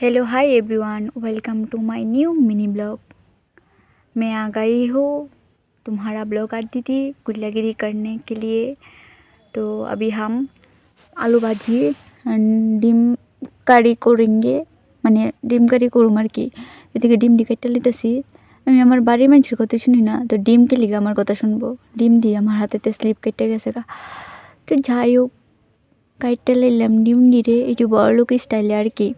Hello hi everyone, welcome to my new mini blog. मैं आ गई हूँ तुम्हारा ब्लॉगर दीदी गुल्लागिरी करने के लिए। तो अभी हम आलू भाजी ডিম কারি করেंगे, মানে ডিম কারি করুম আর কি। এদিকে ডিম কেটে লিতেছি। আমি আমার বাড়ির মানুষের কথা শুনি না, তো ডিমকে লিগে আমার কথা শুনবো। ডিম দিয়ে আমার হাতেতে স্লিপ কেটে গেছে গা। তো যাই হোক, কাইটে লাইলাম ডিম দিরে একটু বড়লোক স্টাইলে আর কি।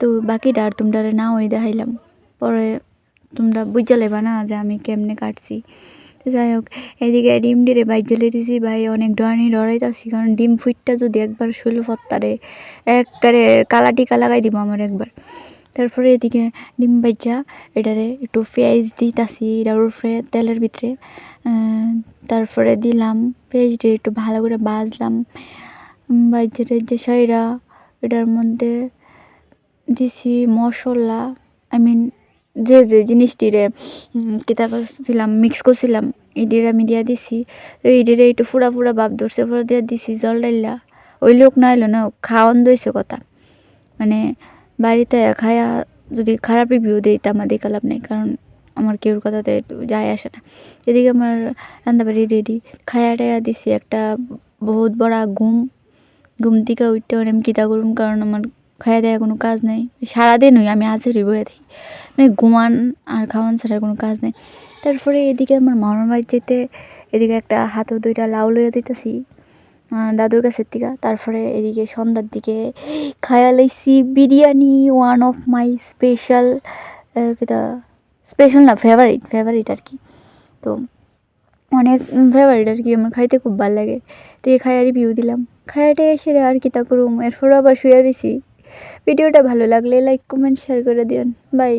তো বাকিটা আর তোমরা না ওই দেখাইলাম, পরে তোমরা বুঝা লেবা না যে আমি কেমনে কাটছি। তো যাই হোক, এদিকে ডিম ডিরে বাইর জ্বলে দিছি। ভাই অনেক ডরাইতাছি, কারণ ডিম ফুটটা যদি একবার শৈল ফত্তারে একবারে কালাটিকা লাগাই দিব আমার একবার। তারপরে এদিকে ডিম বাইজা এটারে একটু পেঁয়াজ দিতাছি এটার উপরে তেলের ভিতরে। তারপরে দিলাম পেঁয়াজ দিয়ে একটু ভালো করে ভাজলাম। বাইজে যে সাইরা এটার মধ্যে দিছি মশলা, যে জিনিসটিরে কিতা করছিলাম মিক্স করছিলাম এটির আমি দিয়া দিছি। তো এটিরে একটু ফুড়া ভাব ধরছে, ফুড়া দিয়া দিছি জল ডাইলা। ওই লোক না এলো না, খাওয়ান দইছে কথা, মানে বাড়িতে খায়া যদি খারাপ রিভিউ দেই তা আমার দেখা লাভ নেই, কারণ আমার কেউর কথাতে যায় আসে না। এদিকে আমার রান্নাবাড়ি রেডি, খায়া টায়া দিছি। একটা বহুত বড় ঘুম থেকে উঠতে আমি কিতা করুম, কারণ আমার খাওয়া দেওয়া কোনো কাজ নেই। সারাদিনই আমি হাজিরই বয়ে থাকি, মানে ঘুমান আর খাওয়ান ছাড়া কোনো কাজ নেই। তারপরে এদিকে আমার মামার বাড়ি যেতে এদিকে একটা হাতে 2টা লাউ লইয়া দিতেছি দাদুর কাছের থেকে। তারপরে এদিকে সন্ধ্যার দিকে খায়া লাইছি biryani, one of my special, special না ফেভারিট আর কি। তো অনেক ফেভারিট আর কি, আমার খাইতে খুব ভালো লাগে। তো এই খায়া রিভিউ দিলাম, খায়াটে এসে আর কিতা করুম, এরপর আবার শুয়ে রয়েছি। ভিডিওটা ভালো লাগলে লাইক কমেন্ট শেয়ার করে দিন। বাই।